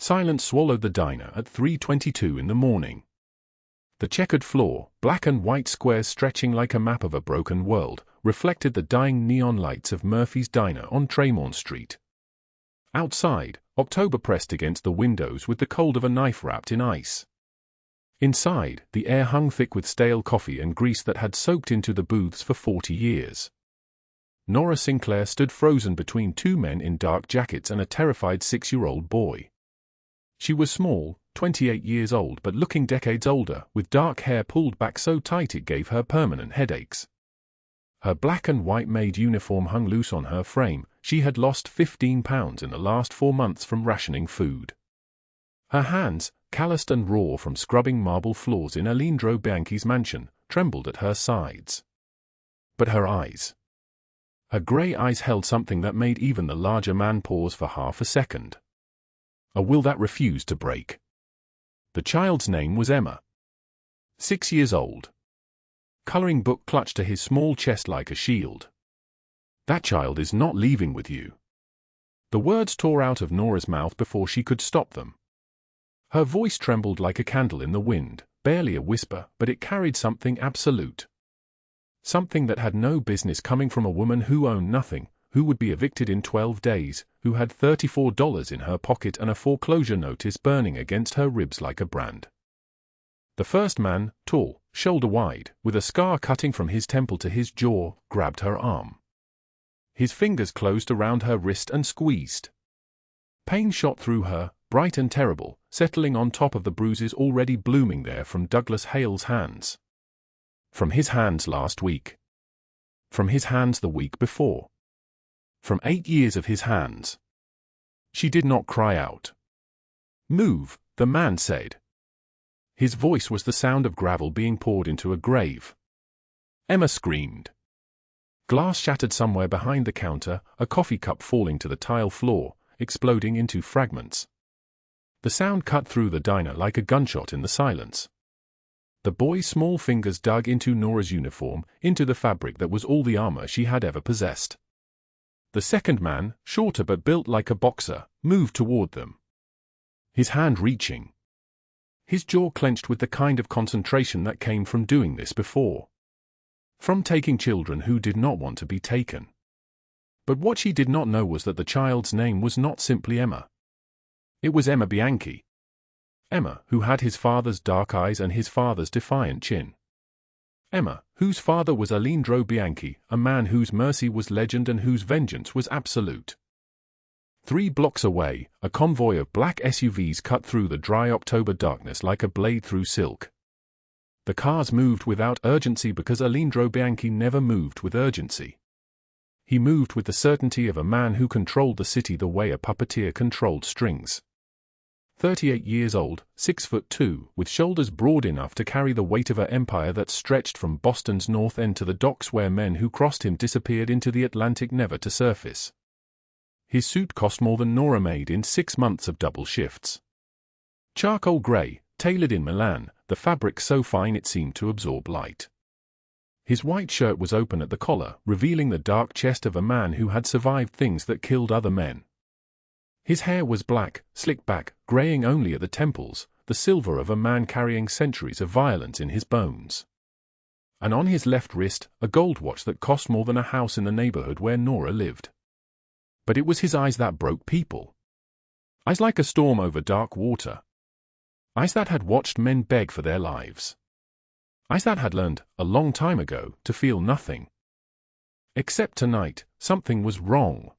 Silence swallowed the diner at 3:22 in the morning. The checkered floor, black and white squares stretching like a map of a broken world, reflected the dying neon lights of Murphy's Diner on Tremont Street. Outside, October pressed against the windows with the cold of a knife wrapped in ice. Inside, the air hung thick with stale coffee and grease that had soaked into the booths for 40 years. Nora Sinclair stood frozen between two men in dark jackets and a terrified 6-year-old boy. She was small, 28 years old but looking decades older, with dark hair pulled back so tight it gave her permanent headaches. Her black and white maid uniform hung loose on her frame. She had lost 15 pounds in the last 4 months from rationing food. Her hands, calloused and raw from scrubbing marble floors in Aleandro Bianchi's mansion, trembled at her sides. But her eyes. Her grey eyes held something that made even the larger man pause for half a second. A will that refused to break. The child's name was Emma. 6 years old. Coloring book clutched to his small chest like a shield. That child is not leaving with you. The words tore out of Nora's mouth before she could stop them. Her voice trembled like a candle in the wind, barely a whisper, but it carried something absolute. Something that had no business coming from a woman who owned nothing, who would be evicted in 12 days, who had $34 in her pocket and a foreclosure notice burning against her ribs like a brand. The first man, tall, shoulder-wide, with a scar cutting from his temple to his jaw, grabbed her arm. His fingers closed around her wrist and squeezed. Pain shot through her, bright and terrible, settling on top of the bruises already blooming there from Douglas Hale's hands. From his hands last week. From his hands the week before. From 8 years of his hands. She did not cry out. "Move," the man said. His voice was the sound of gravel being poured into a grave. Emma screamed. Glass shattered somewhere behind the counter, a coffee cup falling to the tile floor, exploding into fragments. The sound cut through the diner like a gunshot in the silence. The boy's small fingers dug into Nora's uniform, into the fabric that was all the armor she had ever possessed. The second man, shorter but built like a boxer, moved toward them. His hand reaching. His jaw clenched with the kind of concentration that came from doing this before. From taking children who did not want to be taken. But what she did not know was that the child's name was not simply Emma. It was Emma Bianchi. Emma, who had his father's dark eyes and his father's defiant chin. Emma, whose father was Aleandro Bianchi, a man whose mercy was legend and whose vengeance was absolute. 3 blocks away, a convoy of black SUVs cut through the dry October darkness like a blade through silk. The cars moved without urgency because Aleandro Bianchi never moved with urgency. He moved with the certainty of a man who controlled the city the way a puppeteer controlled strings. 38 years old, 6'2", with shoulders broad enough to carry the weight of an empire that stretched from Boston's North End to the docks where men who crossed him disappeared into the Atlantic never to surface. His suit cost more than Nora made in 6 months of double shifts. Charcoal grey, tailored in Milan, the fabric so fine it seemed to absorb light. His white shirt was open at the collar, revealing the dark chest of a man who had survived things that killed other men. His hair was black, slicked back, graying only at the temples, the silver of a man carrying centuries of violence in his bones. And on his left wrist, a gold watch that cost more than a house in the neighborhood where Nora lived. But it was his eyes that broke people. Eyes like a storm over dark water. Eyes that had watched men beg for their lives. Eyes that had learned, a long time ago, to feel nothing. Except tonight, something was wrong.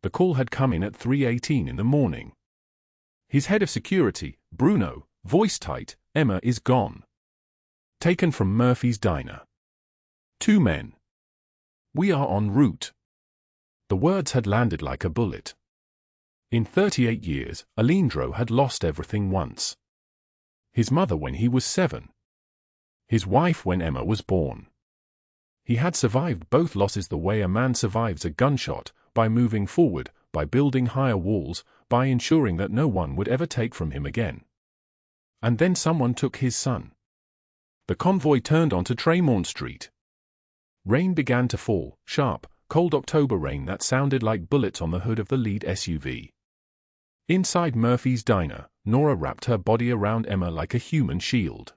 The call had come in at 3:18 in the morning. His head of security, Bruno, voice tight, "Emma is gone. Taken from Murphy's Diner. 2 men. We are en route." The words had landed like a bullet. In 38 years, Aleandro had lost everything once. His mother when he was 7. His wife when Emma was born. He had survived both losses the way a man survives a gunshot, by moving forward, by building higher walls, by ensuring that no one would ever take from him again. And then someone took his son. The convoy turned onto Tremont Street. Rain began to fall, sharp, cold October rain that sounded like bullets on the hood of the lead SUV. Inside Murphy's diner, Nora wrapped her body around Emma like a human shield.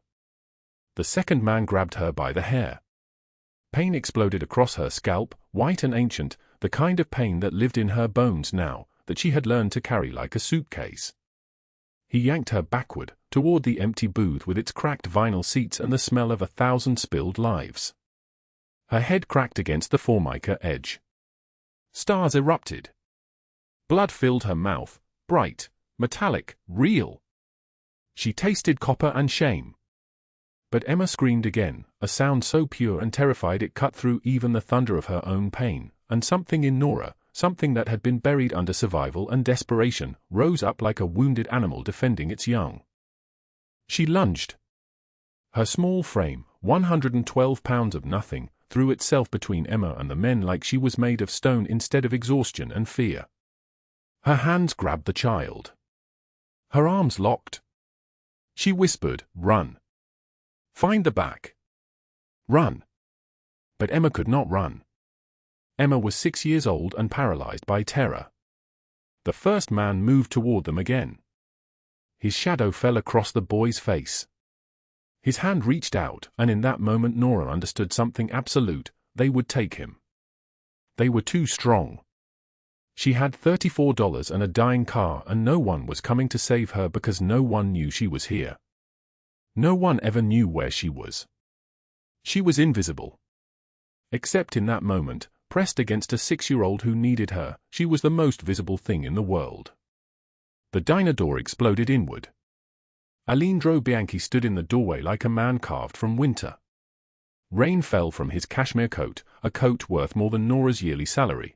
The second man grabbed her by the hair. Pain exploded across her scalp, white and ancient, the kind of pain that lived in her bones now, that she had learned to carry like a suitcase. He yanked her backward, toward the empty booth with its cracked vinyl seats and the smell of 1,000 spilled lives. Her head cracked against the formica edge. Stars erupted. Blood filled her mouth, bright, metallic, real. She tasted copper and shame. But Emma screamed again, a sound so pure and terrified it cut through even the thunder of her own pain, and something in Nora, something that had been buried under survival and desperation, rose up like a wounded animal defending its young. She lunged. Her small frame, 112 pounds of nothing, threw itself between Emma and the men like she was made of stone instead of exhaustion and fear. Her hands grabbed the child. Her arms locked. She whispered, "Run. Find the back. Run." But Emma could not run. Emma was 6 years old and paralyzed by terror. The first man moved toward them again. His shadow fell across the boy's face. His hand reached out, and in that moment Nora understood something absolute: they would take him. They were too strong. She had $34 and a dying car, and no one was coming to save her because no one knew she was here. No one ever knew where she was. She was invisible. Except in that moment, pressed against a 6-year-old who needed her, she was the most visible thing in the world. The diner door exploded inward. Aleandro Bianchi stood in the doorway like a man carved from winter. Rain fell from his cashmere coat, a coat worth more than Nora's yearly salary.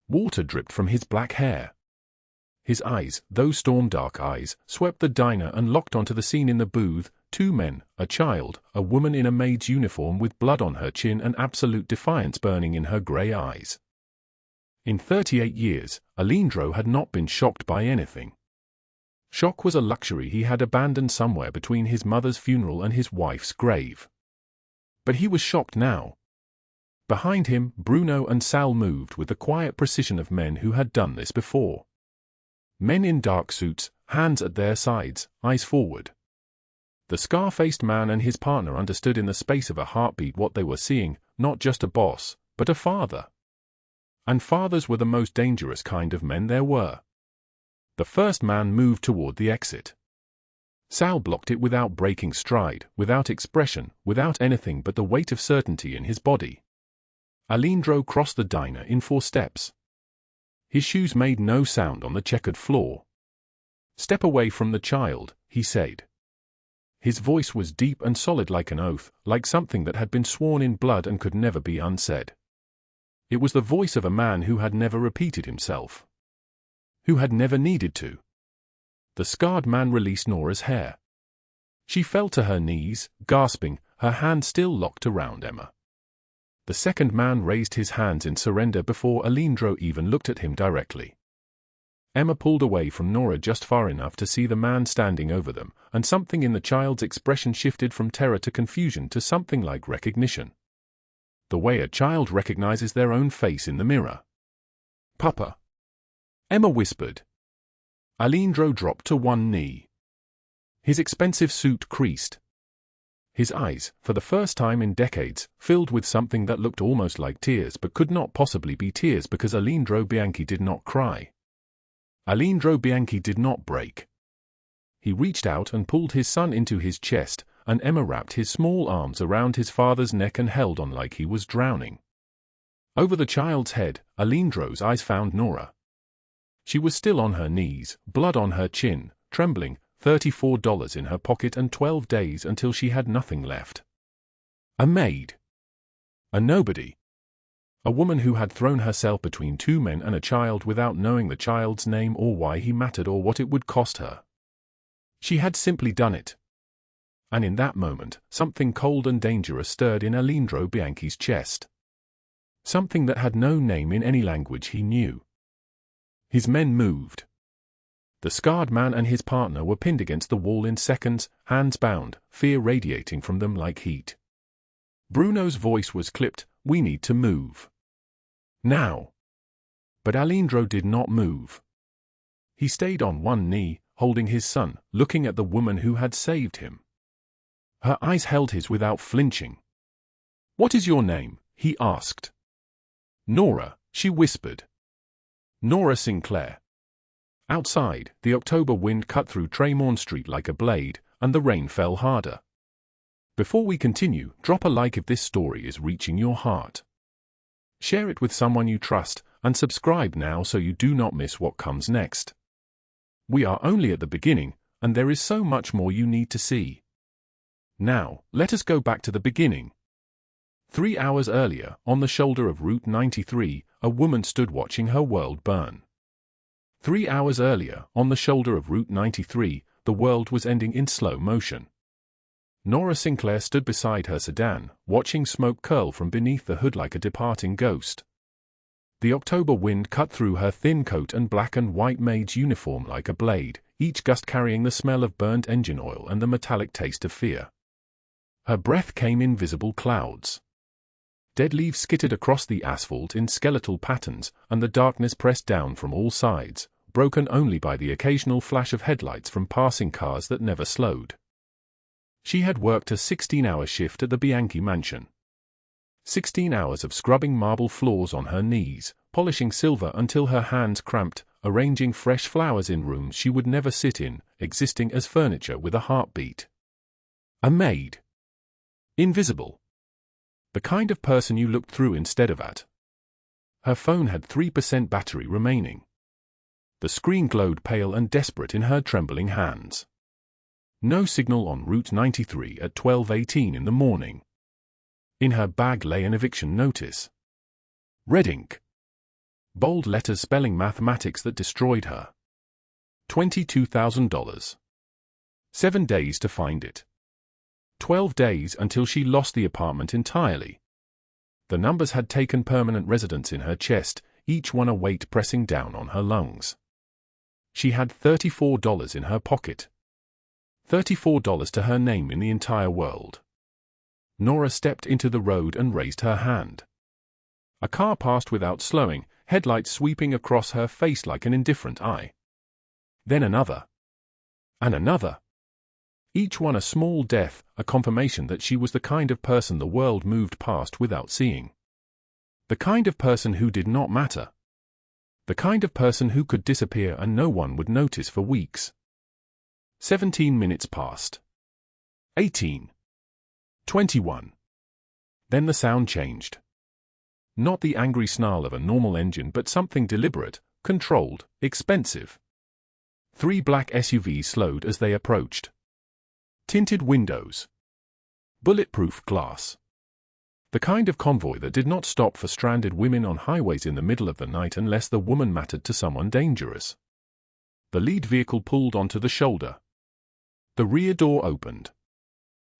Water dripped from his black hair. His eyes, those storm-dark eyes, swept the diner and locked onto the scene in the booth: 2 men, a child, a woman in a maid's uniform with blood on her chin and absolute defiance burning in her grey eyes. In 38 years, Aleandro had not been shocked by anything. Shock was a luxury he had abandoned somewhere between his mother's funeral and his wife's grave. But he was shocked now. Behind him, Bruno and Sal moved with the quiet precision of men who had done this before. Men in dark suits, hands at their sides, eyes forward. The scar-faced man and his partner understood in the space of a heartbeat what they were seeing: not just a boss, but a father. And fathers were the most dangerous kind of men there were. The first man moved toward the exit. Sal blocked it without breaking stride, without expression, without anything but the weight of certainty in his body. Aleandro crossed the diner in 4 steps. His shoes made no sound on the checkered floor. "Step away from the child," he said. His voice was deep and solid like an oath, like something that had been sworn in blood and could never be unsaid. It was the voice of a man who had never repeated himself. Who had never needed to. The scarred man released Nora's hair. She fell to her knees, gasping, her hand still locked around Emma. The second man raised his hands in surrender before Aleandro even looked at him directly. Emma pulled away from Nora just far enough to see the man standing over them, and something in the child's expression shifted from terror to confusion to something like recognition. The way a child recognizes their own face in the mirror. "Papa," Emma whispered. Aleandro dropped to one knee. His expensive suit creased. His eyes, for the first time in decades, filled with something that looked almost like tears but could not possibly be tears because Aleandro Bianchi did not cry. Aleandro Bianchi did not break. He reached out and pulled his son into his chest, and Emma wrapped his small arms around his father's neck and held on like he was drowning. Over the child's head, Aleandro's eyes found Nora. She was still on her knees, blood on her chin, trembling, $34 in her pocket and 12 days until she had nothing left. A maid. A nobody. A woman who had thrown herself between 2 men and a child without knowing the child's name or why he mattered or what it would cost her. She had simply done it. And in that moment, something cold and dangerous stirred in Aleandro Bianchi's chest. Something that had no name in any language he knew. His men moved. The scarred man and his partner were pinned against the wall in seconds, hands bound, fear radiating from them like heat. Bruno's voice was clipped: "We need to move. Now." But Aleandro did not move. He stayed on one knee, holding his son, looking at the woman who had saved him. Her eyes held his without flinching. "What is your name?" he asked. "Nora," she whispered. "Nora Sinclair." Outside, the October wind cut through Tremorne Street like a blade, and the rain fell harder. Before we continue, drop a like if this story is reaching your heart. Share it with someone you trust, and subscribe now so you do not miss what comes next. We are only at the beginning, and there is so much more you need to see. Now, let us go back to the beginning. 3 hours earlier, on the shoulder of Route 93, a woman stood watching her world burn. 3 hours earlier, on the shoulder of Route 93, the world was ending in slow motion. Nora Sinclair stood beside her sedan, watching smoke curl from beneath the hood like a departing ghost. The October wind cut through her thin coat and black and white maid's uniform like a blade, each gust carrying the smell of burnt engine oil and the metallic taste of fear. Her breath came in visible clouds. Dead leaves skittered across the asphalt in skeletal patterns, and the darkness pressed down from all sides, broken only by the occasional flash of headlights from passing cars that never slowed. She had worked a 16-hour shift at the Bianchi mansion. 16 hours of scrubbing marble floors on her knees, polishing silver until her hands cramped, arranging fresh flowers in rooms she would never sit in, existing as furniture with a heartbeat. A maid. Invisible. The kind of person you looked through instead of at. Her phone had 3% battery remaining. The screen glowed pale and desperate in her trembling hands. No signal on Route 93 at 12:18 in the morning. In her bag lay an eviction notice. Red ink. Bold letters spelling mathematics that destroyed her. $22,000. 7 days to find it. 12 days until she lost the apartment entirely. The numbers had taken permanent residence in her chest, each one a weight pressing down on her lungs. She had $34 in her pocket. $34 to her name in the entire world. Nora stepped into the road and raised her hand. A car passed without slowing, headlights sweeping across her face like an indifferent eye. Then another. And another. Each one a small death, a confirmation that she was the kind of person the world moved past without seeing. The kind of person who did not matter. The kind of person who could disappear and no one would notice for weeks. 17 minutes passed. 18. 21. Then the sound changed. Not the angry snarl of a normal engine but something deliberate, controlled, expensive. 3 black SUVs slowed as they approached. Tinted windows. Bulletproof glass. The kind of convoy that did not stop for stranded women on highways in the middle of the night unless the woman mattered to someone dangerous. The lead vehicle pulled onto the shoulder. The rear door opened.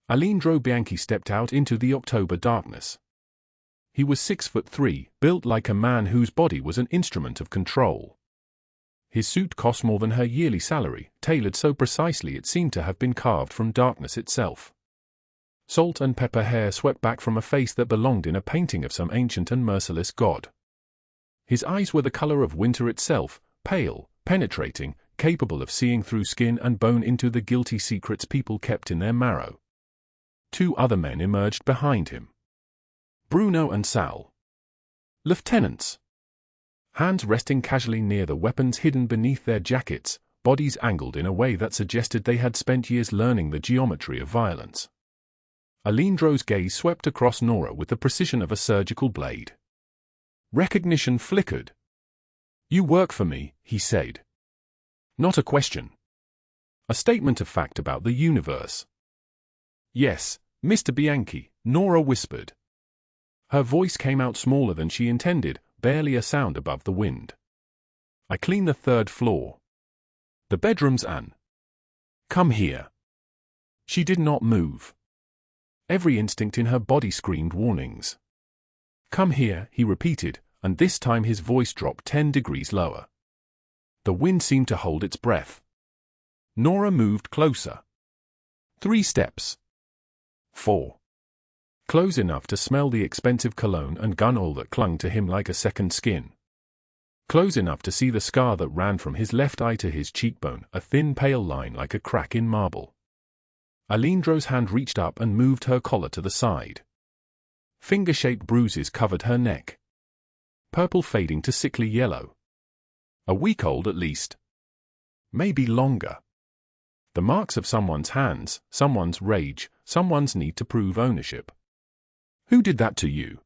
Aleandro Bianchi stepped out into the October darkness. He was 6'3", built like a man whose body was an instrument of control. His suit cost more than her yearly salary, tailored so precisely it seemed to have been carved from darkness itself. Salt and pepper hair swept back from a face that belonged in a painting of some ancient and merciless god. His eyes were the color of winter itself, pale, penetrating, capable of seeing through skin and bone into the guilty secrets people kept in their marrow. 2 other men emerged behind him. Bruno and Sal. Lieutenants. Hands resting casually near the weapons hidden beneath their jackets, bodies angled in a way that suggested they had spent years learning the geometry of violence. Aleandro's gaze swept across Nora with the precision of a surgical blade. Recognition flickered. "You work for me," he said. Not a question. A statement of fact about the universe. "Yes, Mr. Bianchi," Nora whispered. Her voice came out smaller than she intended, barely a sound above the wind. "I clean the 3rd floor. The bedrooms and—" "Come here." She did not move. Every instinct in her body screamed warnings. "Come here," he repeated, and this time his voice dropped 10 degrees lower. The wind seemed to hold its breath. Nora moved closer. 3 steps. 4. Close enough to smell the expensive cologne and gun oil that clung to him like a second skin. close enough to see the scar that ran from his left eye to his cheekbone, a thin pale line like a crack in marble. Aleandro's hand reached up and moved her collar to the side. Finger-shaped bruises covered her neck. Purple fading to sickly yellow. A week old at least. Maybe longer. The marks of someone's hands, someone's rage, someone's need to prove ownership. Who did that to you?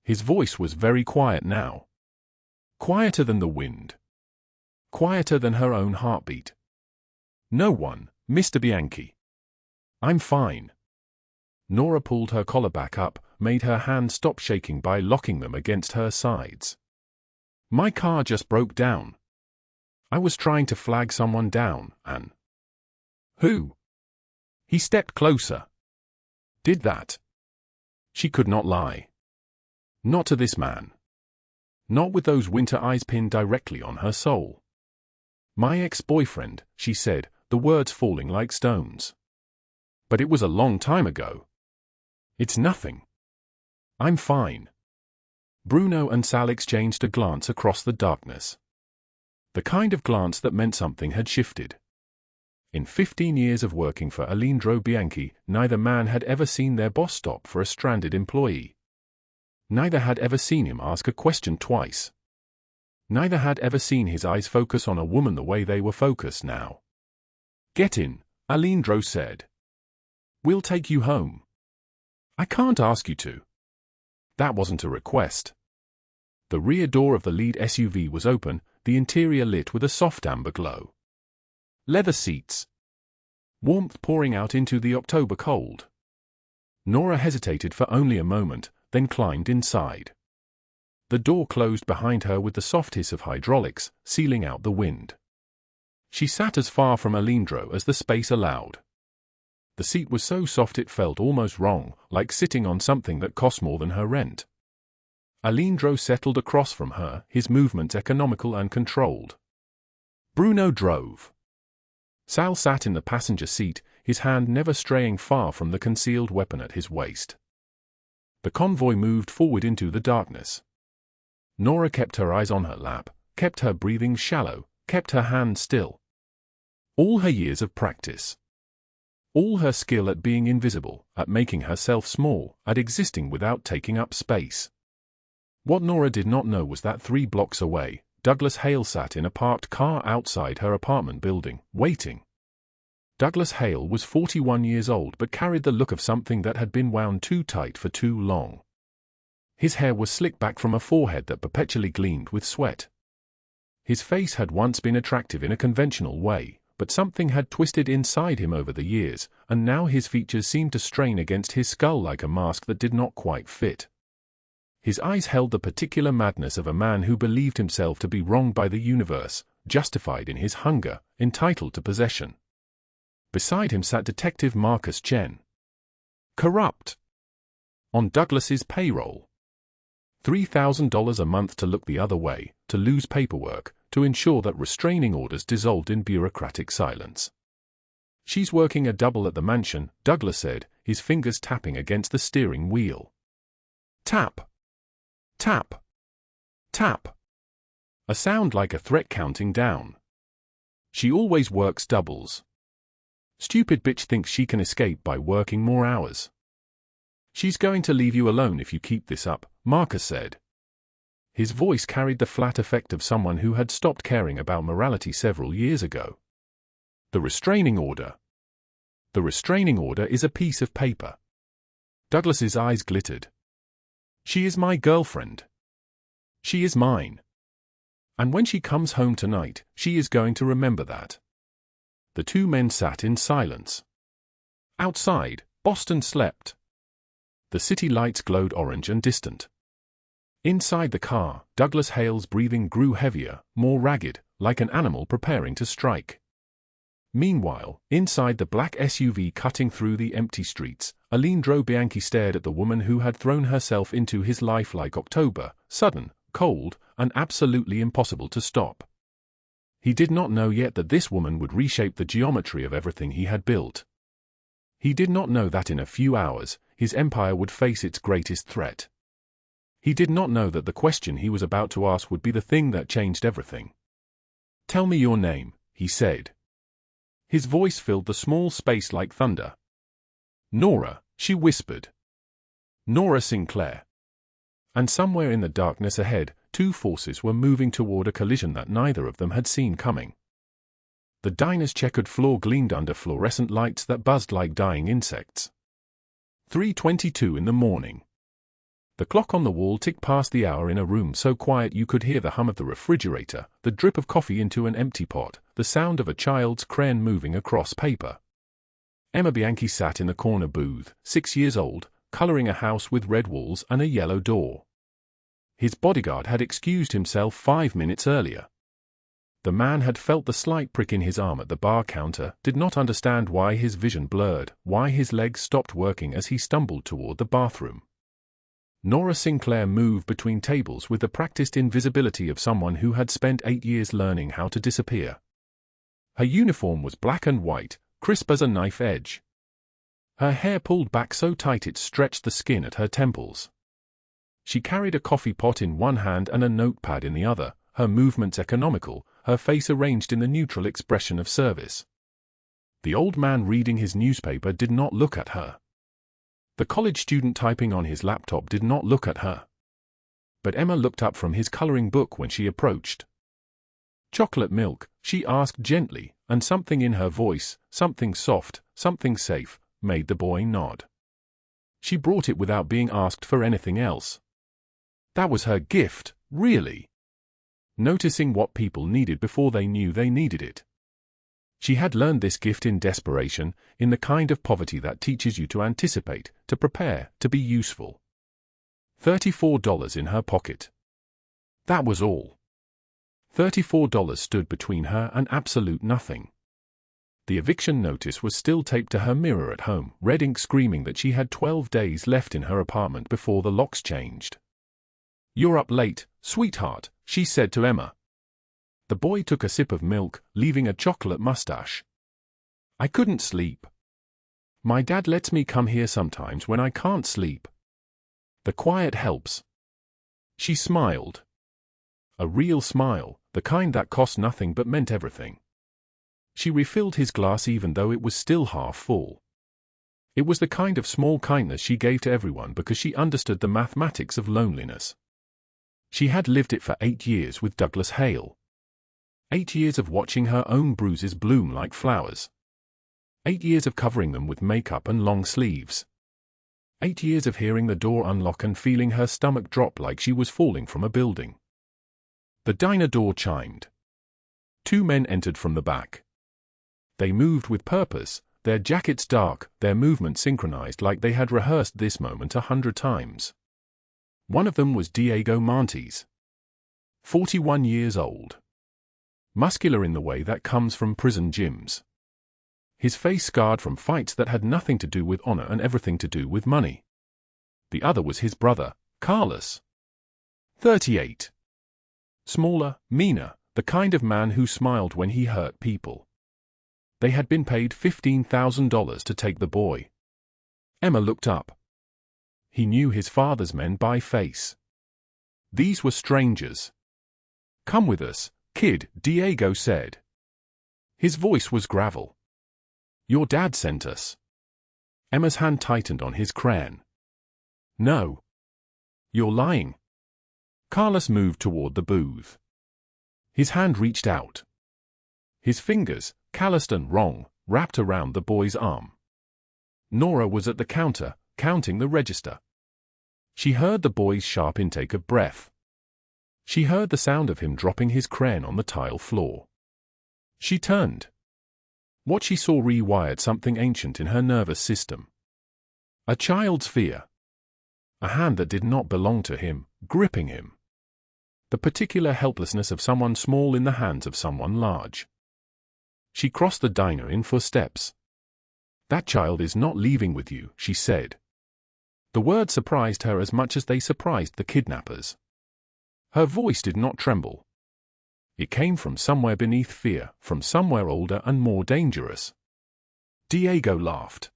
His voice was very quiet now. Quieter than the wind. Quieter than her own heartbeat. No one, Mr. Bianchi. I'm fine. Nora pulled her collar back up, made her hands stop shaking by locking them against her sides. My car just broke down. I was trying to flag someone down, and... Who? He stepped closer. Did that? She could not lie. Not to this man. Not with those winter eyes pinned directly on her soul. My ex-boyfriend, she said, the words falling like stones. But it was a long time ago. It's nothing. I'm fine. Bruno and Sal exchanged a glance across the darkness. The kind of glance that meant something had shifted. In 15 years of working for Aleandro Bianchi, neither man had ever seen their boss stop for a stranded employee. Neither had ever seen him ask a question twice. Neither had ever seen his eyes focus on a woman the way they were focused now. Get in, Aleandro said. We'll take you home. I can't ask you to. That wasn't a request. The rear door of the lead SUV was open, the interior lit with a soft amber glow. Leather seats. Warmth pouring out into the October cold. Nora hesitated for only a moment, then climbed inside. The door closed behind her with the soft hiss of hydraulics, sealing out the wind. She sat as far from Aleandro as the space allowed. The seat was so soft it felt almost wrong, like sitting on something that cost more than her rent. Aleandro settled across from her, his movements economical and controlled. Bruno drove. Sal sat in the passenger seat, his hand never straying far from the concealed weapon at his waist. The convoy moved forward into the darkness. Nora kept her eyes on her lap, kept her breathing shallow, kept her hands still. All her years of practice. All her skill at being invisible, at making herself small, at existing without taking up space. What Nora did not know was that 3 blocks away, Douglas Hale sat in a parked car outside her apartment building, waiting. Douglas Hale was 41 years old but carried the look of something that had been wound too tight for too long. His hair was slicked back from a forehead that perpetually gleamed with sweat. His face had once been attractive in a conventional way, but something had twisted inside him over the years, and now his features seemed to strain against his skull like a mask that did not quite fit. His eyes held the particular madness of a man who believed himself to be wronged by the universe, justified in his hunger, entitled to possession. Beside him sat Detective Marcus Chen. Corrupt. On Douglas's payroll. $3,000 a month to look the other way, to lose paperwork, to ensure that restraining orders dissolved in bureaucratic silence. She's working a double at the mansion, Douglas said, his fingers tapping against the steering wheel. Tap. Tap. Tap. A sound like a threat counting down. She always works doubles. Stupid bitch thinks she can escape by working more hours. She's going to leave you alone if you keep this up, Marcus said. His voice carried the flat effect of someone who had stopped caring about morality several years ago. The restraining order. The restraining order is a piece of paper. Douglas's eyes glittered. She is my girlfriend. She is mine. And when she comes home tonight, she is going to remember that. The 2 men sat in silence. Outside, Boston slept. The city lights glowed orange and distant. Inside the car, Douglas Hale's breathing grew heavier, more ragged, like an animal preparing to strike. Meanwhile, inside the black SUV cutting through the empty streets, Aleandro Bianchi stared at the woman who had thrown herself into his life like October, sudden, cold, and absolutely impossible to stop. He did not know yet that this woman would reshape the geometry of everything he had built. He did not know that in a few hours, his empire would face its greatest threat. He did not know that the question he was about to ask would be the thing that changed everything. "Tell me your name," he said. His voice filled the small space like thunder. "Nora," she whispered. "Nora Sinclair." And somewhere in the darkness ahead, two forces were moving toward a collision that neither of them had seen coming. The diner's checkered floor gleamed under fluorescent lights that buzzed like dying insects. 3:22 in the morning. The clock on the wall ticked past the hour in a room so quiet you could hear the hum of the refrigerator, the drip of coffee into an empty pot, the sound of a child's crayon moving across paper. Emma Bianchi sat in the corner booth, 6 years old, coloring a house with red walls and a yellow door. His bodyguard had excused himself 5 minutes earlier. The man had felt the slight prick in his arm at the bar counter, did not understand why his vision blurred, why his legs stopped working as he stumbled toward the bathroom. Nora Sinclair moved between tables with the practiced invisibility of someone who had spent 8 years learning how to disappear. Her uniform was black and white, crisp as a knife edge. Her hair pulled back so tight it stretched the skin at her temples. She carried a coffee pot in one hand and a notepad in the other, her movements economical, her face arranged in the neutral expression of service. The old man reading his newspaper did not look at her. The college student typing on his laptop did not look at her. But Emma looked up from his coloring book when she approached. "Chocolate milk?" she asked gently, and something in her voice, something soft, something safe, made the boy nod. She brought it without being asked for anything else. That was her gift, really. Noticing what people needed before they knew they needed it. She had learned this gift in desperation, in the kind of poverty that teaches you to anticipate, to prepare, to be useful. $34 in her pocket. That was all. $34 stood between her and absolute nothing. The eviction notice was still taped to her mirror at home, red ink screaming that she had 12 days left in her apartment before the locks changed. "You're up late, sweetheart," she said to Emma. The boy took a sip of milk, leaving a chocolate mustache. "I couldn't sleep. My dad lets me come here sometimes when I can't sleep. The quiet helps." She smiled. A real smile, the kind that cost nothing but meant everything. She refilled his glass even though it was still half full. It was the kind of small kindness she gave to everyone because she understood the mathematics of loneliness. She had lived it for 8 years with Douglas Hale. 8 years of watching her own bruises bloom like flowers. 8 years of covering them with makeup and long sleeves. 8 years of hearing the door unlock and feeling her stomach drop like she was falling from a building. The diner door chimed. 2 men entered from the back. They moved with purpose, their jackets dark, their movements synchronized like they had rehearsed this moment 100 times. One of them was Diego Montes. 41 years old. Muscular in the way that comes from prison gyms. His face scarred from fights that had nothing to do with honor and everything to do with money. The other was his brother, Carlos. 38. Smaller, meaner, the kind of man who smiled when he hurt people. They had been paid $15,000 to take the boy. Emma looked up. He knew his father's men by face. These were strangers. "Come with us, kid," Diego said. His voice was gravel. "Your dad sent us." Emma's hand tightened on his crayon. "No. You're lying." Carlos moved toward the booth. His hand reached out. His fingers, calloused and wrong, wrapped around the boy's arm. Nora was at the counter, counting the register. She heard the boy's sharp intake of breath. She heard the sound of him dropping his crayon on the tile floor. She turned. What she saw rewired something ancient in her nervous system. A child's fear. A hand that did not belong to him, gripping him. The particular helplessness of someone small in the hands of someone large. She crossed the diner in 4 steps. "That child is not leaving with you," she said. The word surprised her as much as they surprised the kidnappers. Her voice did not tremble. It came from somewhere beneath fear, from somewhere older and more dangerous. Diego laughed.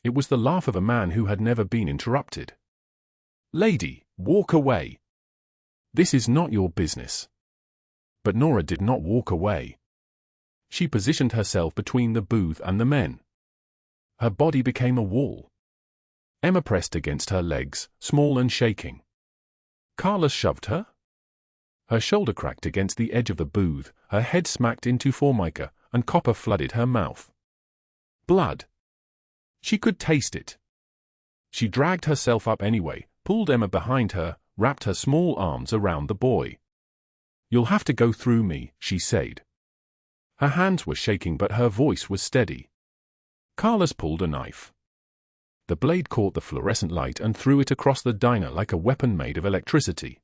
It was the laugh of a man who had never been interrupted. Lady, walk away. This is not your business. But Nora did not walk away. She positioned herself between the booth and the men. Her body became a wall. Emma pressed against her legs, small and shaking. Carlos shoved her. Her shoulder cracked against the edge of the booth, her head smacked into formica, and copper flooded her mouth. Blood. She could taste it. She dragged herself up anyway, pulled Emma behind her, wrapped her small arms around the boy. "You'll have to go through me," she said. Her hands were shaking but her voice was steady. Carlos pulled a knife. The blade caught the fluorescent light and threw it across the diner like a weapon made of electricity.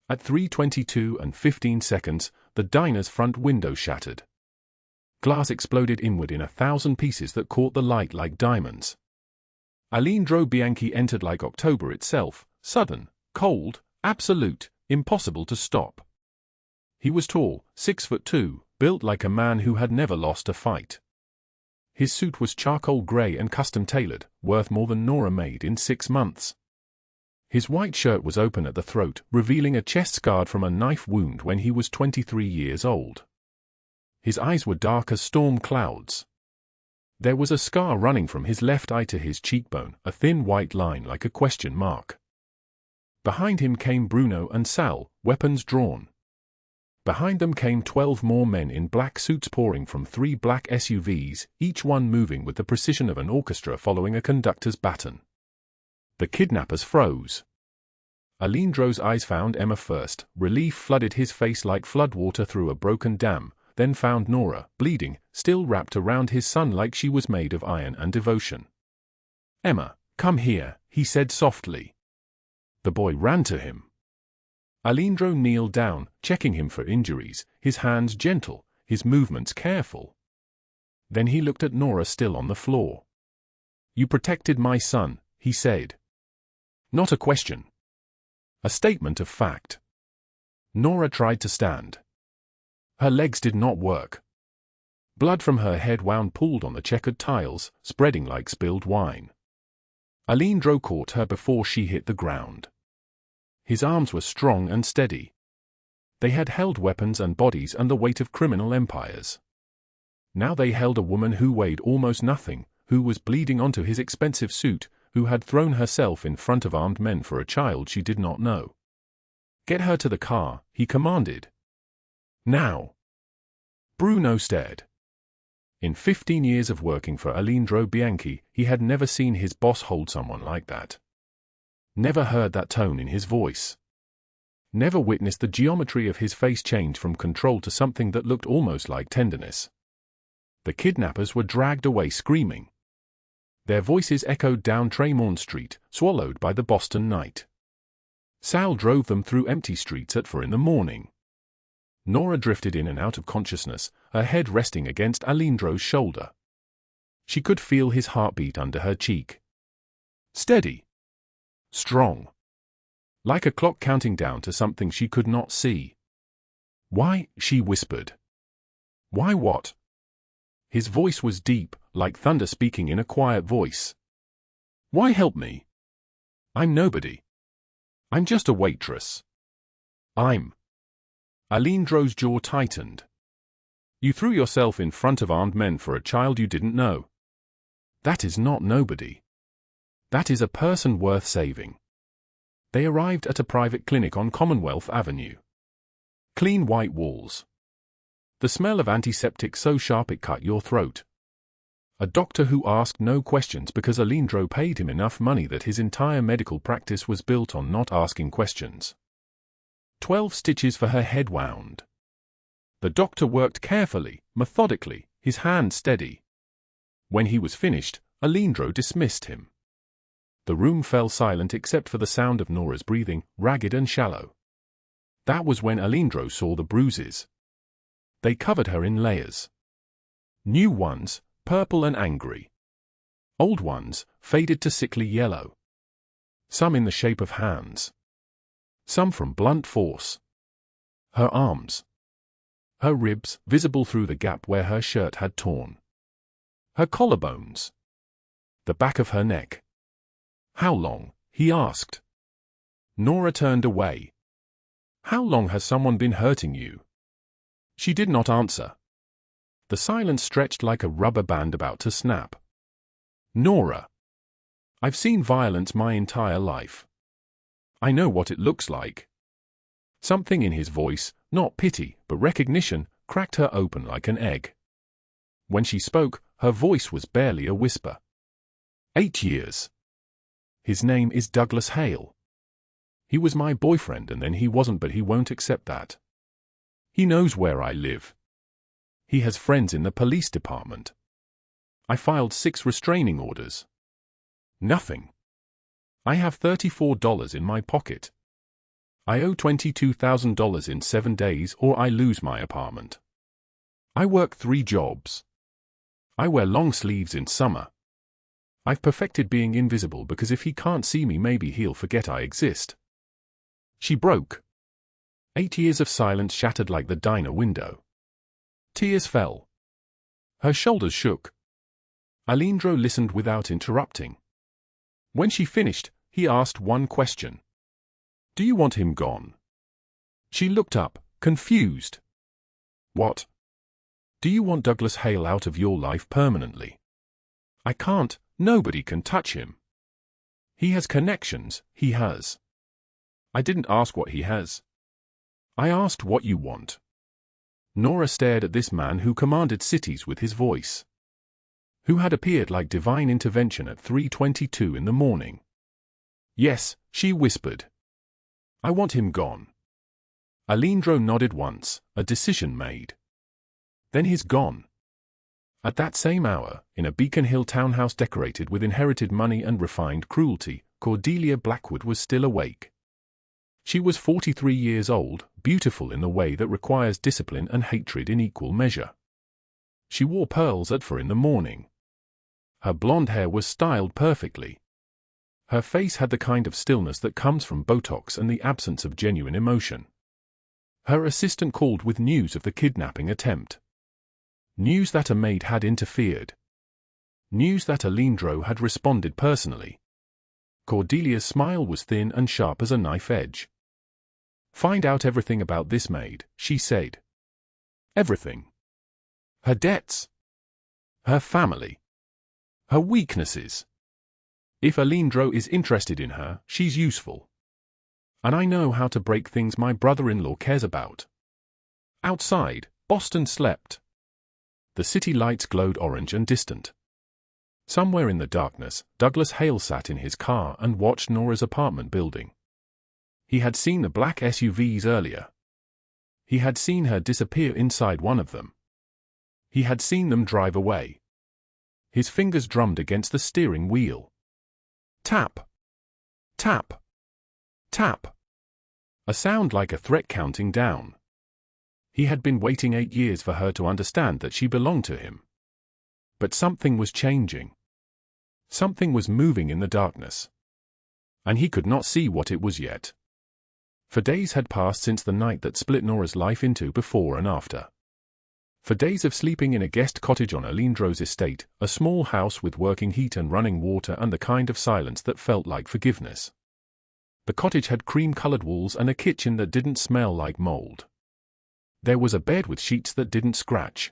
At 3:22 and 15 seconds, the diner's front window shattered. Glass exploded inward in 1,000 pieces that caught the light like diamonds. Aleandro Bianchi entered like October itself, sudden, cold, absolute, impossible to stop. He was tall, 6'2", built like a man who had never lost a fight. His suit was charcoal grey and custom-tailored, worth more than Nora made in 6 months. His white shirt was open at the throat, revealing a chest scarred from a knife wound when he was 23 years old. His eyes were dark as storm clouds. There was a scar running from his left eye to his cheekbone, a thin white line like a question mark. Behind him came Bruno and Sal, weapons drawn. Behind them came 12 more men in black suits pouring from 3 black SUVs, each one moving with the precision of an orchestra following a conductor's baton. The kidnappers froze. Aleandro's eyes found Emma first. Relief flooded his face like floodwater through a broken dam, then found Nora, bleeding, still wrapped around his son like she was made of iron and devotion. "Emma, come here," he said softly. The boy ran to him. Aleandro kneeled down, checking him for injuries, his hands gentle, his movements careful. Then he looked at Nora still on the floor. "You protected my son," he said. Not a question. A statement of fact. Nora tried to stand. Her legs did not work. Blood from her head wound pooled on the checkered tiles, spreading like spilled wine. Aleandro caught her before she hit the ground. His arms were strong and steady. They had held weapons and bodies and the weight of criminal empires. Now they held a woman who weighed almost nothing, who was bleeding onto his expensive suit, who had thrown herself in front of armed men for a child she did not know. "Get her to the car," he commanded. "Now." Bruno stared. In 15 years of working for Aleandro Bianchi, he had never seen his boss hold someone like that. Never heard that tone in his voice. Never witnessed the geometry of his face change from control to something that looked almost like tenderness. The kidnappers were dragged away screaming. Their voices echoed down Tremont Street, swallowed by the Boston night. Sal drove them through empty streets at 4 in the morning. Nora drifted in and out of consciousness, her head resting against Aleandro's shoulder. She could feel his heartbeat under her cheek. Steady. Strong. Like a clock counting down to something she could not see. "Why?" she whispered. "Why what?" His voice was deep, like thunder speaking in a quiet voice. "Why help me? I'm nobody. I'm just a waitress. I'm..." Aleandro's jaw tightened. "You threw yourself in front of armed men for a child you didn't know. That is not nobody. That is a person worth saving." They arrived at a private clinic on Commonwealth Avenue. Clean white walls. The smell of antiseptic so sharp it cut your throat. A doctor who asked no questions because Aleandro paid him enough money that his entire medical practice was built on not asking questions. 12 stitches for her head wound. The doctor worked carefully, methodically, his hand steady. When he was finished, Aleandro dismissed him. The room fell silent except for the sound of Nora's breathing, ragged and shallow. That was when Aleandro saw the bruises. They covered her in layers. New ones, purple and angry. Old ones, faded to sickly yellow. Some in the shape of hands. Some from blunt force. Her arms. Her ribs, visible through the gap where her shirt had torn. Her collarbones. The back of her neck. "How long?" he asked. Nora turned away. How long has someone been hurting you? She did not answer. The silence stretched like a rubber band about to snap. Nora. I've seen violence my entire life. I know what it looks like. Something in his voice, not pity, but recognition, cracked her open like an egg. When she spoke, her voice was barely a whisper. 8 years. His name is Douglas Hale. He was my boyfriend and then he wasn't, but he won't accept that. He knows where I live. He has friends in the police department. I filed 6 restraining orders. Nothing. I have $34 in my pocket. I owe $22,000 in 7 days or I lose my apartment. I work 3 jobs. I wear long sleeves in summer. I've perfected being invisible because if he can't see me, maybe he'll forget I exist. She broke. 8 years of silence shattered like the diner window. Tears fell. Her shoulders shook. Aleandro listened without interrupting. When she finished, he asked one question. Do you want him gone? She looked up, confused. What? Do you want Douglas Hale out of your life permanently? I can't, nobody can touch him. He has connections, he has. I didn't ask what he has. I asked what you want. Nora stared at this man who commanded cities with his voice. Who had appeared like divine intervention at 3:22 in the morning. Yes, she whispered. I want him gone. Aleandro nodded once, a decision made. Then he's gone. At that same hour, in a Beacon Hill townhouse decorated with inherited money and refined cruelty, Cordelia Blackwood was still awake. She was 43 years old, beautiful in the way that requires discipline and hatred in equal measure. She wore pearls at 4 in the morning. Her blonde hair was styled perfectly. Her face had the kind of stillness that comes from Botox and the absence of genuine emotion. Her assistant called with news of the kidnapping attempt. News that a maid had interfered. News that Aleandro had responded personally. Cordelia's smile was thin and sharp as a knife edge. Find out everything about this maid, she said. Everything. Her debts. Her family. Her weaknesses. If Aleandro is interested in her, she's useful. And I know how to break things my brother-in-law cares about. Outside, Boston slept. The city lights glowed orange and distant. Somewhere in the darkness, Douglas Hale sat in his car and watched Nora's apartment building. He had seen the black SUVs earlier. He had seen her disappear inside one of them. He had seen them drive away. His fingers drummed against the steering wheel. Tap. Tap. Tap. A sound like a threat counting down. He had been waiting 8 years for her to understand that she belonged to him. But something was changing. Something was moving in the darkness. And he could not see what it was yet. For days had passed since the night that split Nora's life into before and after. For days of sleeping in a guest cottage on Aleandro's estate, a small house with working heat and running water and the kind of silence that felt like forgiveness. The cottage had cream-colored walls and a kitchen that didn't smell like mold. There was a bed with sheets that didn't scratch.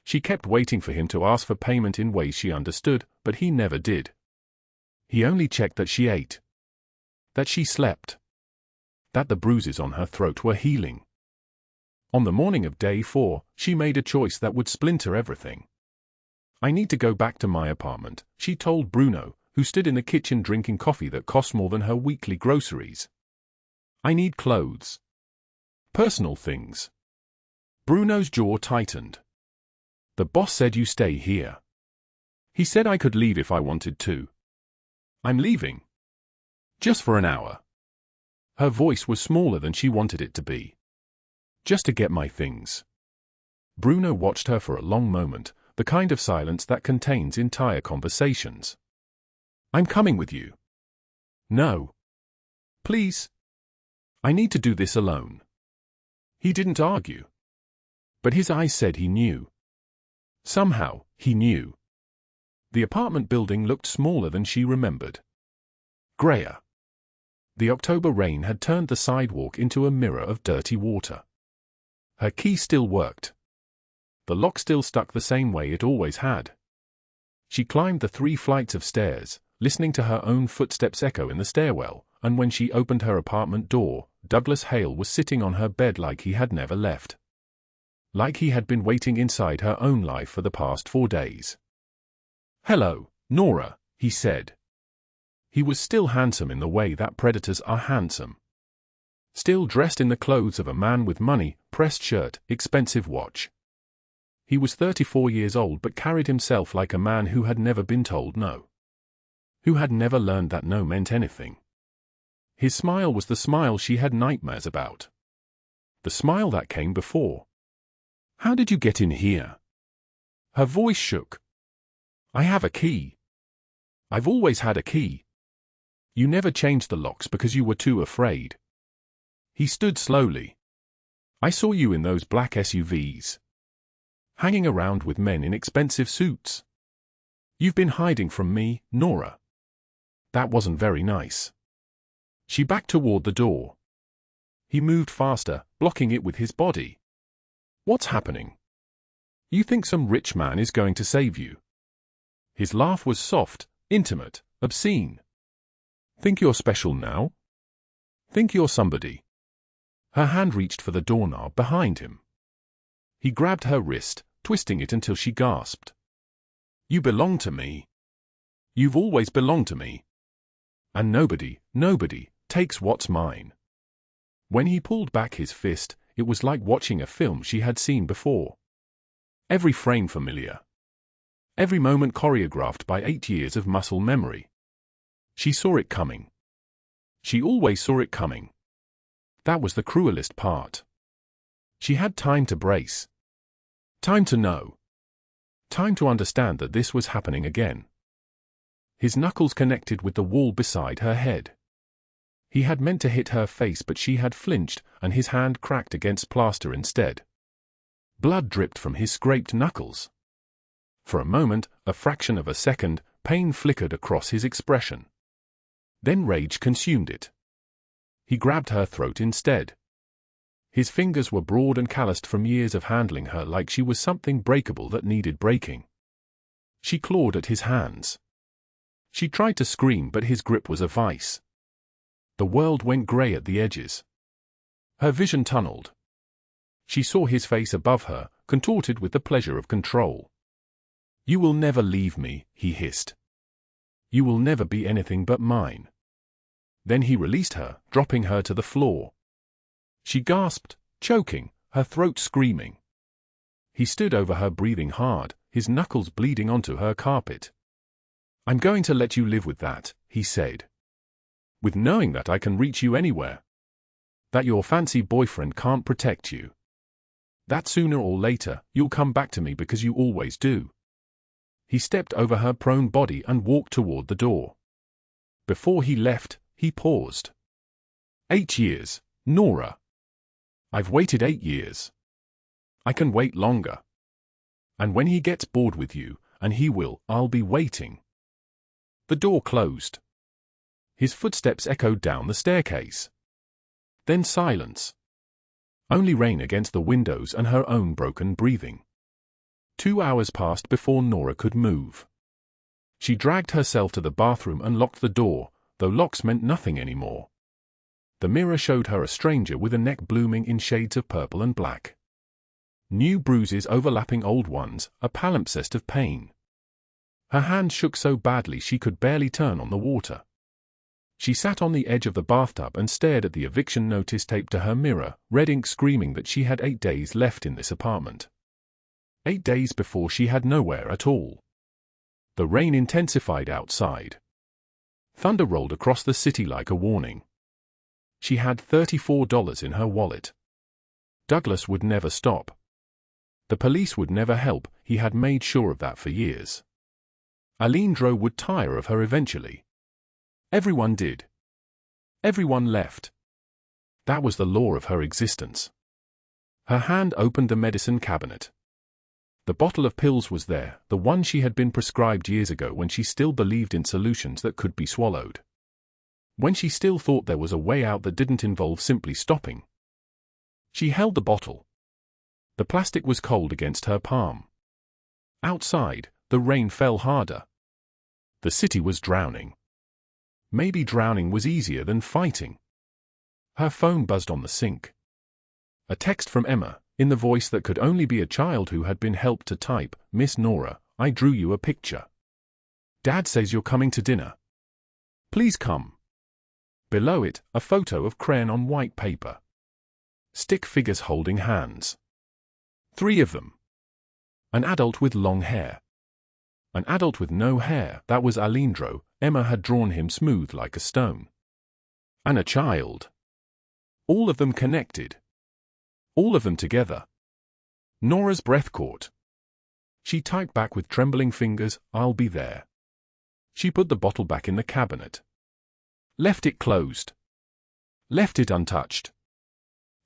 She kept waiting for him to ask for payment in ways she understood, but he never did. He only checked that she ate. That she slept. That the bruises on her throat were healing. On the morning of day 4, she made a choice that would splinter everything. I need to go back to my apartment, she told Bruno, who stood in the kitchen drinking coffee that cost more than her weekly groceries. I need clothes. Personal things. Bruno's jaw tightened. The boss said you stay here. He said I could leave if I wanted to. I'm leaving. Just for an hour. Her voice was smaller than she wanted it to be. Just to get my things. Bruno watched her for a long moment, the kind of silence that contains entire conversations. I'm coming with you. No. Please. I need to do this alone. He didn't argue. But his eyes said he knew. Somehow, he knew. The apartment building looked smaller than she remembered. Grayer. The October rain had turned the sidewalk into a mirror of dirty water. Her key still worked. The lock still stuck the same way it always had. She climbed the 3 flights of stairs, listening to her own footsteps echo in the stairwell, and when she opened her apartment door, Douglas Hale was sitting on her bed like he had never left. Like he had been waiting inside her own life for the past 4 days. "Hello, Nora," he said. He was still handsome in the way that predators are handsome. Still dressed in the clothes of a man with money, pressed shirt, expensive watch. He was 34 years old but carried himself like a man who had never been told no. Who had never learned that no meant anything. His smile was the smile she had nightmares about. The smile that came before. "How did you get in here?" Her voice shook. "I have a key. I've always had a key. You never changed the locks because you were too afraid." He stood slowly. "I saw you in those black SUVs. Hanging around with men in expensive suits. You've been hiding from me, Nora. That wasn't very nice." She backed toward the door. He moved faster, blocking it with his body. "What's happening? You think some rich man is going to save you?" His laugh was soft, intimate, obscene. "Think you're special now? Think you're somebody?" Her hand reached for the doorknob behind him. He grabbed her wrist, twisting it until she gasped. "You belong to me. You've always belonged to me. And nobody takes what's mine." When he pulled back his fist, it was like watching a film she had seen before. Every frame familiar. Every moment choreographed by 8 years of muscle memory. She saw it coming. She always saw it coming. That was the cruelest part. She had time to brace. Time to know. Time to understand that this was happening again. His knuckles connected with the wall beside her head. He had meant to hit her face but she had flinched, and his hand cracked against plaster instead. Blood dripped from his scraped knuckles. For a moment, a fraction of a second, pain flickered across his expression. Then rage consumed it. He grabbed her throat instead. His fingers were broad and calloused from years of handling her like she was something breakable that needed breaking. She clawed at his hands. She tried to scream but his grip was a vice. The world went grey at the edges. Her vision tunneled. She saw his face above her, contorted with the pleasure of control. "You will never leave me," he hissed. "You will never be anything but mine." Then he released her, dropping her to the floor. She gasped, choking, her throat screaming. He stood over her breathing hard, his knuckles bleeding onto her carpet. "I'm going to let you live with that," he said. "With knowing that I can reach you anywhere. That your fancy boyfriend can't protect you. That sooner or later, you'll come back to me because you always do." He stepped over her prone body and walked toward the door. Before he left, he paused. 8 years, Nora. I've waited 8 years. I can wait longer. And when he gets bored with you, and he will, I'll be waiting. The door closed. His footsteps echoed down the staircase. Then silence. Only rain against the windows and her own broken breathing. 2 hours passed before Nora could move. She dragged herself to the bathroom and locked the door, though locks meant nothing anymore. The mirror showed her a stranger with a neck blooming in shades of purple and black. New bruises overlapping old ones, a palimpsest of pain. Her hand shook so badly she could barely turn on the water. She sat on the edge of the bathtub and stared at the eviction notice taped to her mirror, red ink screaming that she had 8 days left in this apartment. 8 days before she had nowhere at all. The rain intensified outside. Thunder rolled across the city like a warning. She had $34 in her wallet. Douglas would never stop. The police would never help, he had made sure of that for years. Aleandro would tire of her eventually. Everyone did. Everyone left. That was the law of her existence. Her hand opened the medicine cabinet. The bottle of pills was there, the one she had been prescribed years ago when she still believed in solutions that could be swallowed. when she still thought there was a way out that didn't involve simply stopping. She held the bottle. The plastic was cold against her palm. Outside, the rain fell harder. The city was drowning. Maybe drowning was easier than fighting. Her phone buzzed on the sink. A text from Emma, in the voice that could only be a child who had been helped to type, "Miss Nora, I drew you a picture. Dad says you're coming to dinner. Please come." Below it, a photo of crayon on white paper. Stick figures holding hands. 3 of them. An adult with long hair. An adult with no hair, that was Aleandro. Emma had drawn him smooth like a stone. And a child. All of them connected. All of them together. Nora's breath caught. She typed back with trembling fingers, "I'll be there." She put the bottle back in the cabinet. Left it closed. Left it untouched.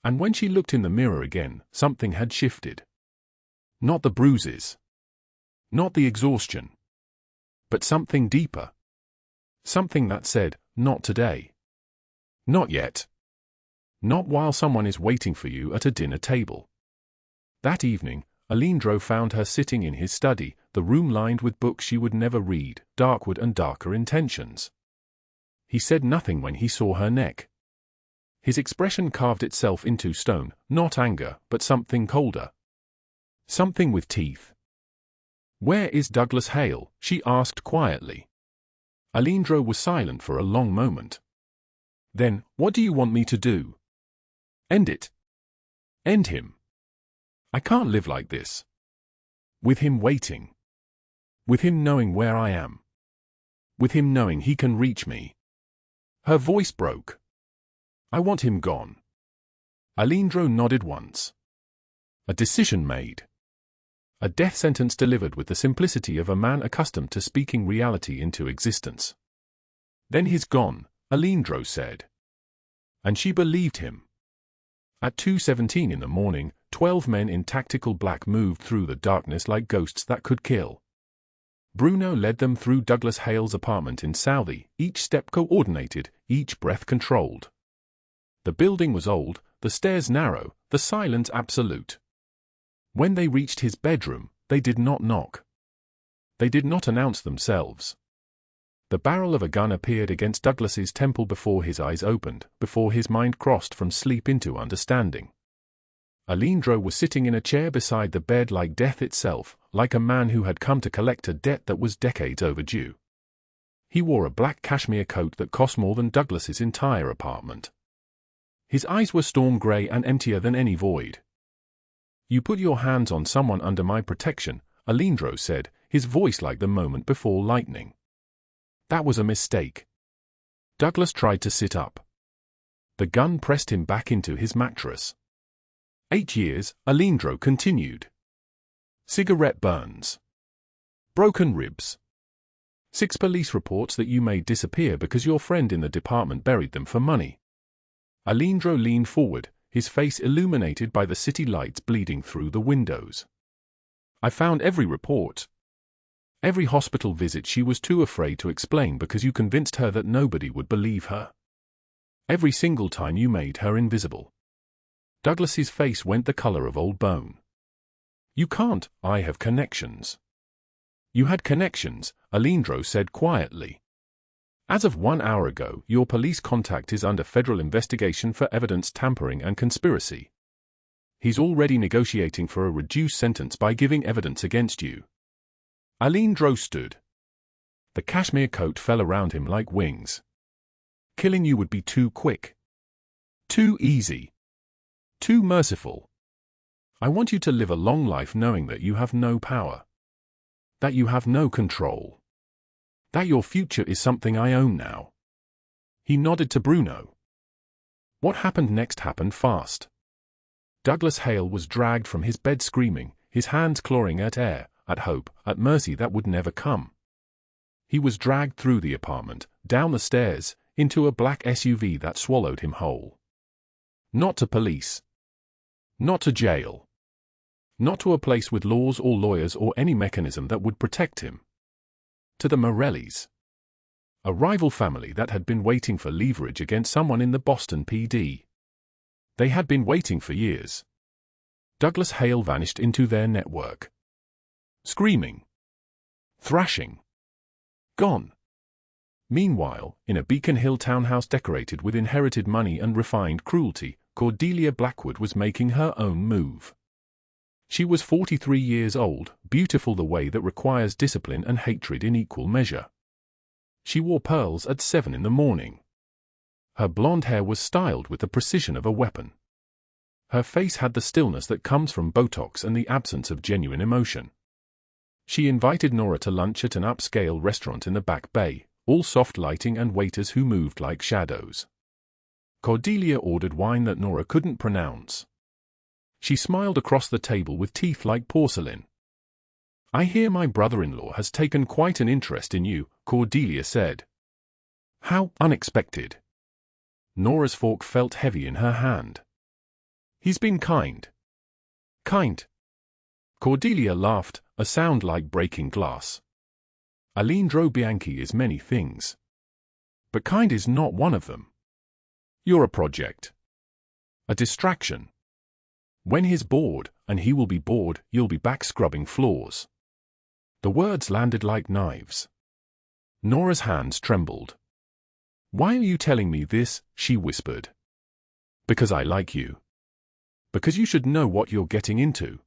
And when she looked in the mirror again, something had shifted. Not the bruises. Not the exhaustion. But something deeper. Something that said, "Not today. Not yet. Not while someone is waiting for you at a dinner table." That evening, Aleandro found her sitting in his study, the room lined with books she would never read, darkwood and darker intentions. He said nothing when he saw her neck. His expression carved itself into stone, not anger, but something colder. Something with teeth. "Where is Douglas Hale?" she asked quietly. Aleandro was silent for a long moment. Then, "What do you want me to do?" "End it. End him. I can't live like this. With him waiting. With him knowing where I am. With him knowing he can reach me." Her voice broke. "I want him gone." Aleandro nodded once. A decision made. A death sentence delivered with the simplicity of a man accustomed to speaking reality into existence. "Then he's gone," Aleandro said. And she believed him. At 2:17 in the morning, 12 men in tactical black moved through the darkness like ghosts that could kill. Bruno led them through Douglas Hale's apartment in Southie, each step coordinated, each breath controlled. The building was old, the stairs narrow, the silence absolute. When they reached his bedroom, they did not knock. They did not announce themselves. The barrel of a gun appeared against Douglas's temple before his eyes opened, before his mind crossed from sleep into understanding. Aleandro was sitting in a chair beside the bed like death itself, like a man who had come to collect a debt that was decades overdue. He wore a black cashmere coat that cost more than Douglas's entire apartment. His eyes were storm grey and emptier than any void. "You put your hands on someone under my protection," Aleandro said, his voice like the moment before lightning. "That was a mistake." Douglas tried to sit up. The gun pressed him back into his mattress. 8 years, Aleandro continued. Cigarette burns. Broken ribs. 6 police reports that you made disappear because your friend in the department buried them for money. Aleandro leaned forward, his face illuminated by the city lights bleeding through the windows. "I found every report. Every hospital visit she was too afraid to explain because you convinced her that nobody would believe her. Every single time you made her invisible." Douglas's face went the color of old bone. "You can't, I have connections." "You had connections," Aleandro said quietly. "As of 1 hour ago, your police contact is under federal investigation for evidence tampering and conspiracy. He's already negotiating for a reduced sentence by giving evidence against you." Aleandro stood. The cashmere coat fell around him like wings. "Killing you would be too quick. Too easy. Too merciful. I want you to live a long life knowing that you have no power. That you have no control. That your future is something I own now." He nodded to Bruno. What happened next happened fast. Douglas Hale was dragged from his bed screaming, his hands clawing at air, at hope, at mercy that would never come. He was dragged through the apartment, down the stairs, into a black SUV that swallowed him whole. Not to police. Not to jail. Not to a place with laws or lawyers or any mechanism that would protect him. To the Morellis. A rival family that had been waiting for leverage against someone in the Boston PD. They had been waiting for years. Douglas Hale vanished into their network. Screaming. Thrashing. Gone. Meanwhile, in a Beacon Hill townhouse decorated with inherited money and refined cruelty, Cordelia Blackwood was making her own move. She was 43 years old, beautiful the way that requires discipline and hatred in equal measure. She wore pearls at 7 in the morning. Her blonde hair was styled with the precision of a weapon. Her face had the stillness that comes from Botox and the absence of genuine emotion. She invited Nora to lunch at an upscale restaurant in the Back Bay, all soft lighting and waiters who moved like shadows. Cordelia ordered wine that Nora couldn't pronounce. She smiled across the table with teeth like porcelain. "I hear my brother-in-law has taken quite an interest in you," Cordelia said. "How unexpected." Nora's fork felt heavy in her hand. "He's been kind." "Kind?" Cordelia laughed, a sound like breaking glass. "Aleandro Bianchi is many things. But kind is not one of them. You're a project. A distraction. When he's bored, and he will be bored, you'll be back scrubbing floors." The words landed like knives. Nora's hands trembled. "Why are you telling me this?" she whispered. "Because I like you. Because you should know what you're getting into."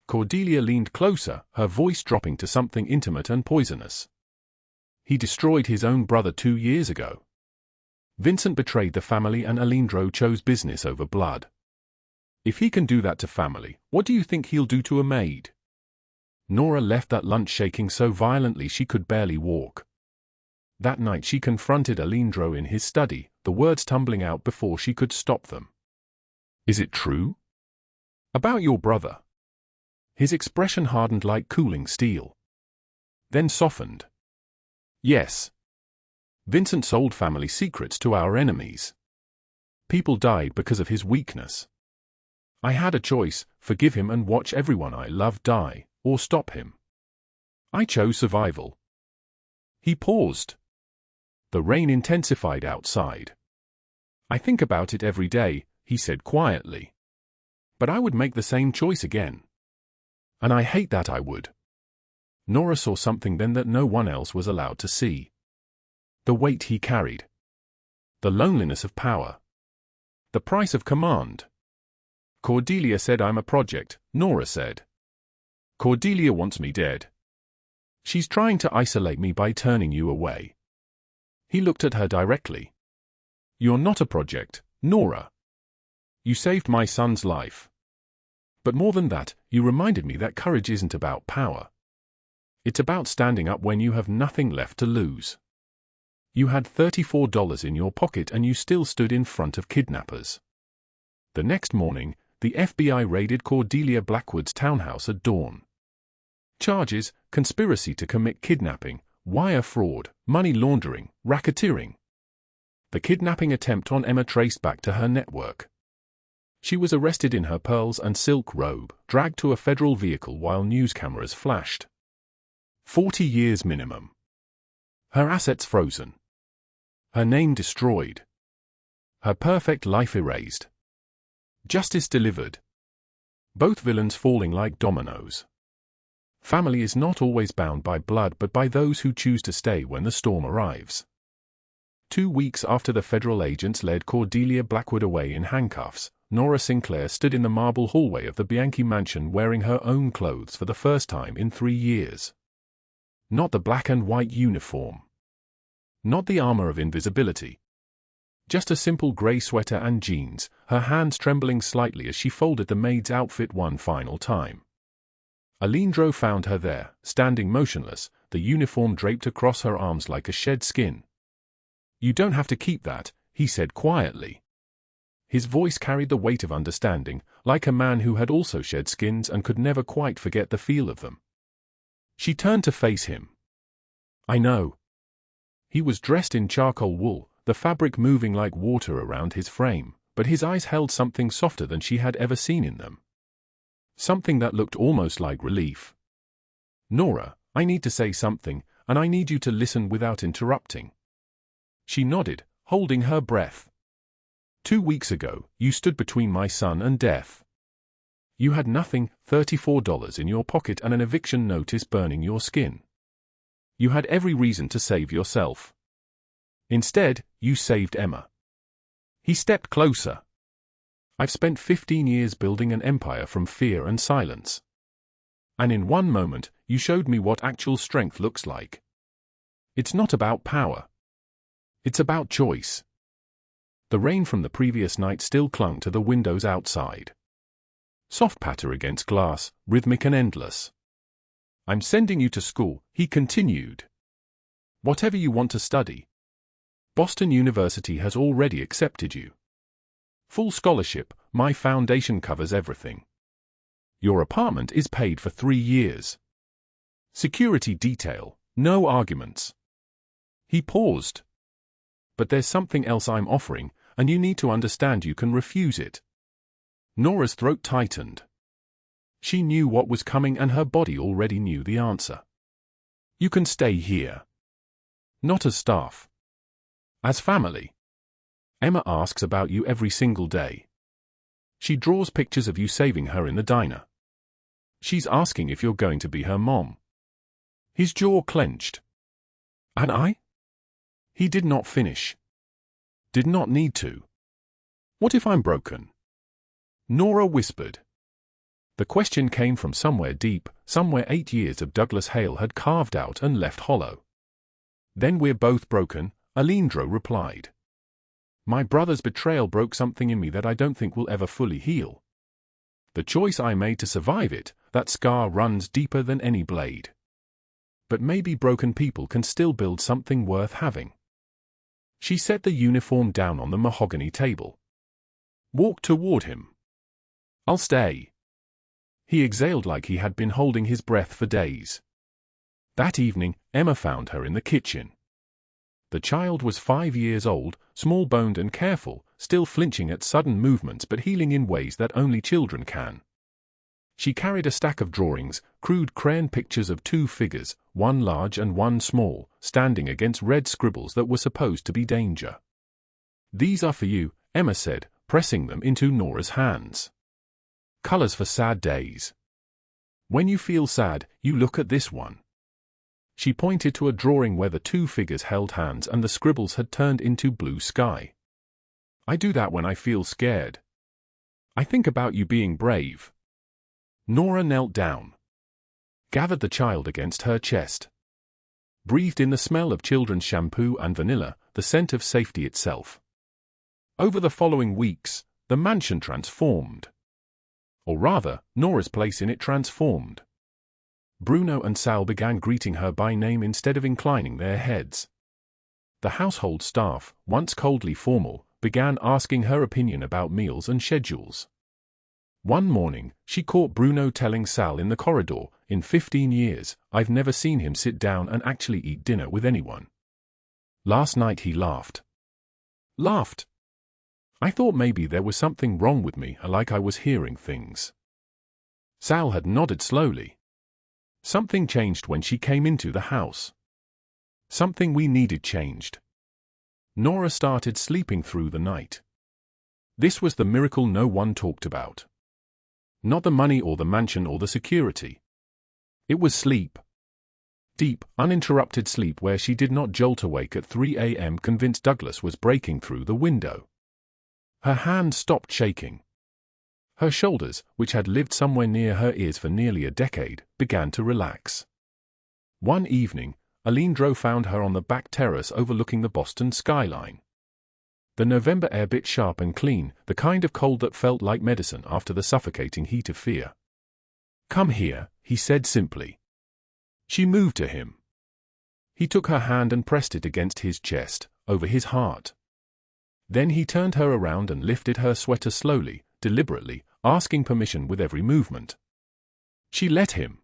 Cordelia leaned closer, her voice dropping to something intimate and poisonous. "He destroyed his own brother 2 years ago. Vincent betrayed the family and Aleandro chose business over blood. If he can do that to family, what do you think he'll do to a maid?" Nora left that lunch shaking so violently she could barely walk. That night she confronted Aleandro in his study, the words tumbling out before she could stop them. "Is it true? About your brother?" His expression hardened like cooling steel. Then softened. "Yes. Vincent sold family secrets to our enemies. People died because of his weakness. I had a choice, forgive him and watch everyone I love die, or stop him. I chose survival." He paused. The rain intensified outside. "I think about it every day," he said quietly. "But I would make the same choice again. And I hate that I would." Nora saw something then that no one else was allowed to see. The weight he carried. The loneliness of power. The price of command. "Cordelia said I'm a project," Nora said. "Cordelia wants me dead. She's trying to isolate me by turning you away." He looked at her directly. "You're not a project, Nora. You saved my son's life. But more than that, you reminded me that courage isn't about power. It's about standing up when you have nothing left to lose. You had $34 in your pocket and you still stood in front of kidnappers." The next morning, the FBI raided Cordelia Blackwood's townhouse at dawn. Charges: conspiracy to commit kidnapping, wire fraud, money laundering, racketeering. The kidnapping attempt on Emma traced back to her network. She was arrested in her pearls and silk robe, dragged to a federal vehicle while news cameras flashed. 40 years minimum. Her assets frozen. Her name destroyed. Her perfect life erased. Justice delivered. Both villains falling like dominoes. Family is not always bound by blood but by those who choose to stay when the storm arrives. 2 weeks after the federal agents led Cordelia Blackwood away in handcuffs, Nora Sinclair stood in the marble hallway of the Bianchi mansion wearing her own clothes for the first time in 3 years. Not the black and white uniform. Not the armor of invisibility. Just a simple grey sweater and jeans, her hands trembling slightly as she folded the maid's outfit one final time. Aleandro found her there, standing motionless, the uniform draped across her arms like a shed skin. "You don't have to keep that," he said quietly. His voice carried the weight of understanding, like a man who had also shed skins and could never quite forget the feel of them. She turned to face him. "I know." He was dressed in charcoal wool, the fabric moving like water around his frame, but his eyes held something softer than she had ever seen in them. Something that looked almost like relief. "Nora, I need to say something. and I need you to listen without interrupting." She nodded, holding her breath. "2 weeks ago, you stood between my son and death. You had nothing, $34 in your pocket and an eviction notice burning your skin. You had every reason to save yourself. Instead, you saved Emma." He stepped closer. "I've spent 15 years building an empire from fear and silence. And in one moment, you showed me what actual strength looks like. It's not about power. It's about choice." The rain from the previous night still clung to the windows outside. Soft patter against glass, rhythmic and endless. "I'm sending you to school," he continued. "Whatever you want to study. Boston University has already accepted you. Full scholarship, my foundation covers everything. Your apartment is paid for 3 years. Security detail, no arguments." He paused. "But there's something else I'm offering, and you need to understand you can refuse it." Nora's throat tightened. She knew what was coming and her body already knew the answer. "You can stay here. Not as staff. As family. Emma asks about you every single day. She draws pictures of you saving her in the diner. She's asking if you're going to be her mom." His jaw clenched. "And I?" He did not finish. Did not need to. "What if I'm broken?" Nora whispered. The question came from somewhere deep, somewhere 8 years of Douglas Hale had carved out and left hollow. "Then we're both broken," Aleandro replied. "My brother's betrayal broke something in me that I don't think will ever fully heal. The choice I made to survive it, that scar runs deeper than any blade. But maybe broken people can still build something worth having." She set the uniform down on the mahogany table. Walked toward him. "I'll stay." He exhaled like he had been holding his breath for days. That evening, Emma found her in the kitchen. The child was 5 years old, small-boned and careful, still flinching at sudden movements but healing in ways that only children can. She carried a stack of drawings, crude crayon pictures of 2 figures, one large and one small, standing against red scribbles that were supposed to be danger. "These are for you," Emma said, pressing them into Nora's hands. "Colors for sad days. When you feel sad, you look at this one." She pointed to a drawing where the 2 figures held hands and the scribbles had turned into blue sky. "I do that when I feel scared. I think about you being brave." Nora knelt down. Gathered the child against her chest. Breathed in the smell of children's shampoo and vanilla, the scent of safety itself. Over the following weeks, the mansion transformed. Or rather, Nora's place in it transformed. Bruno and Sal began greeting her by name instead of inclining their heads. The household staff, once coldly formal, began asking her opinion about meals and schedules. One morning, she caught Bruno telling Sal in the corridor, "In 15 years, I've never seen him sit down and actually eat dinner with anyone. Last night he laughed. Laughed. I thought maybe there was something wrong with me, like I was hearing things." Sal had nodded slowly. "Something changed when she came into the house. Something we needed changed." Nora started sleeping through the night. This was the miracle no one talked about. Not the money or the mansion or the security. It was sleep. Deep, uninterrupted sleep where she did not jolt awake at 3 a.m. convinced Douglas was breaking through the window. Her hand stopped shaking. Her shoulders, which had lived somewhere near her ears for nearly a decade, began to relax. One evening, Aleandro found her on the back terrace overlooking the Boston skyline. The November air bit sharp and clean, the kind of cold that felt like medicine after the suffocating heat of fear. "Come here," he said simply. She moved to him. He took her hand and pressed it against his chest, over his heart. Then he turned her around and lifted her sweater slowly, deliberately, asking permission with every movement. She let him.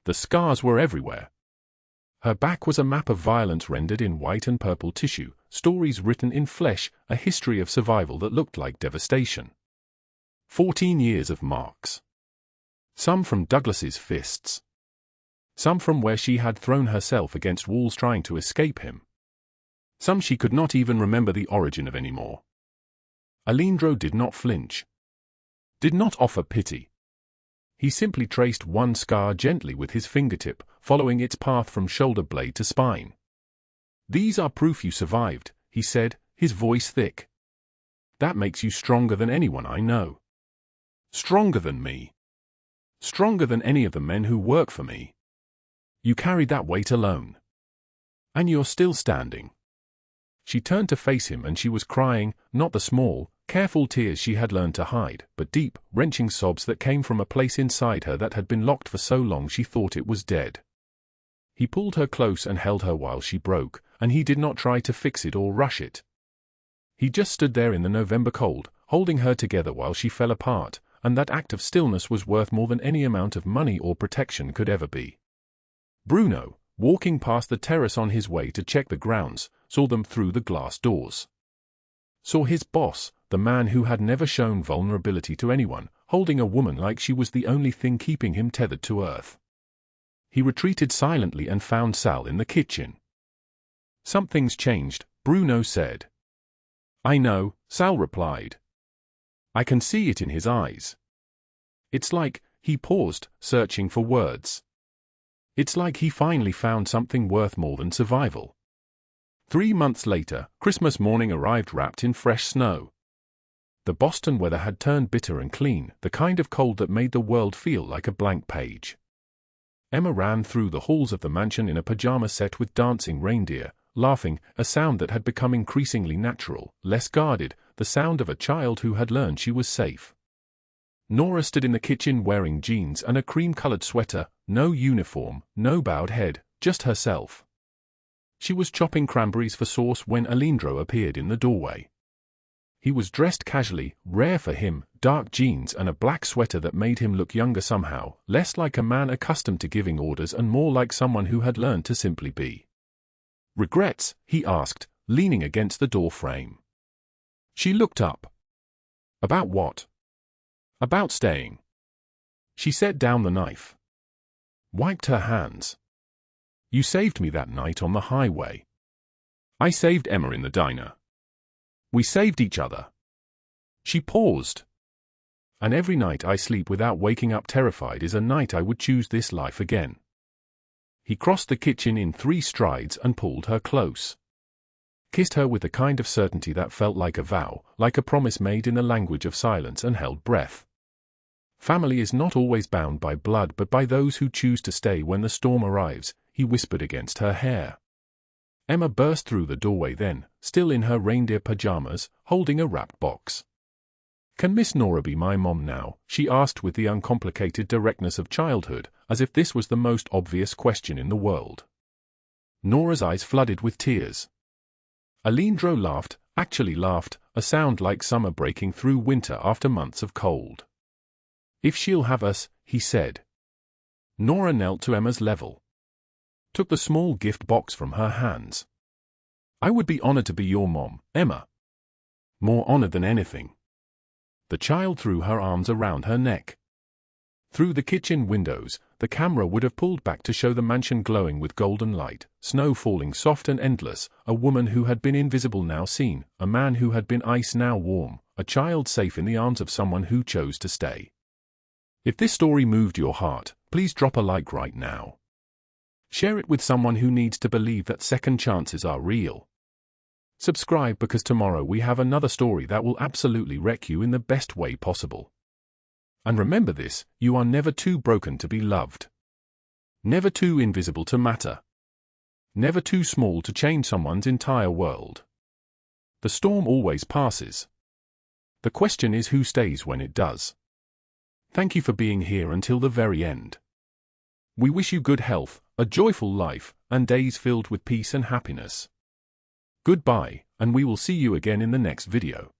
The scars were everywhere. Her back was a map of violence rendered in white and purple tissue, stories written in flesh, a history of survival that looked like devastation. 14 years of marks. Some from Douglas's fists. Some from where she had thrown herself against walls trying to escape him. Some she could not even remember the origin of anymore. Aleandro did not flinch. Did not offer pity. He simply traced one scar gently with his fingertip, following its path from shoulder blade to spine. "These are proof you survived," he said, his voice thick. "That makes you stronger than anyone I know. Stronger than me. Stronger than any of the men who work for me. You carried that weight alone. And you're still standing." She turned to face him and she was crying, not the small, careful tears she had learned to hide, but deep, wrenching sobs that came from a place inside her that had been locked for so long she thought it was dead. He pulled her close and held her while she broke, and he did not try to fix it or rush it. He just stood there in the November cold, holding her together while she fell apart, and that act of stillness was worth more than any amount of money or protection could ever be. Bruno, walking past the terrace on his way to check the grounds, saw them through the glass doors. Saw his boss, the man who had never shown vulnerability to anyone, holding a woman like she was the only thing keeping him tethered to earth. He retreated silently and found Sal in the kitchen. "Something's changed," Bruno said. "I know," Sal replied. "I can see it in his eyes. It's like," he paused, searching for words. "It's like he finally found something worth more than survival." 3 months later, Christmas morning arrived wrapped in fresh snow. The Boston weather had turned bitter and clean, the kind of cold that made the world feel like a blank page. Emma ran through the halls of the mansion in a pajama set with dancing reindeer, laughing, a sound that had become increasingly natural, less guarded, the sound of a child who had learned she was safe. Nora stood in the kitchen wearing jeans and a cream-colored sweater, no uniform, no bowed head, just herself. She was chopping cranberries for sauce when Aleandro appeared in the doorway. He was dressed casually, rare for him, dark jeans and a black sweater that made him look younger somehow, less like a man accustomed to giving orders and more like someone who had learned to simply be. "Regrets?" he asked, leaning against the door frame. She looked up. "About what?" "About staying." She set down the knife. Wiped her hands. "You saved me that night on the highway. I saved Emma in the diner. We saved each other." She paused. "And every night I sleep without waking up terrified is a night I would choose this life again." He crossed the kitchen in 3 strides and pulled her close. Kissed her with the kind of certainty that felt like a vow, like a promise made in the language of silence and held breath. "Family is not always bound by blood but by those who choose to stay when the storm arrives," he whispered against her hair. Emma burst through the doorway then, still in her reindeer pajamas, holding a wrapped box. "Can Miss Nora be my mom now?" she asked with the uncomplicated directness of childhood, as if this was the most obvious question in the world. Nora's eyes flooded with tears. Aleandro laughed, actually laughed, a sound like summer breaking through winter after months of cold. "If she'll have us," he said. Nora knelt to Emma's level. Took the small gift box from her hands. "I would be honored to be your mom, Emma. More honored than anything." The child threw her arms around her neck. Through the kitchen windows, the camera would have pulled back to show the mansion glowing with golden light, snow falling soft and endless, a woman who had been invisible now seen, a man who had been ice now warm, a child safe in the arms of someone who chose to stay. If this story moved your heart, please drop a like right now. Share it with someone who needs to believe that second chances are real. Subscribe because tomorrow we have another story that will absolutely wreck you in the best way possible. And remember this, you are never too broken to be loved. Never too invisible to matter. Never too small to change someone's entire world. The storm always passes. The question is who stays when it does. Thank you for being here until the very end. We wish you good health, a joyful life, and days filled with peace and happiness. Goodbye, and we will see you again in the next video.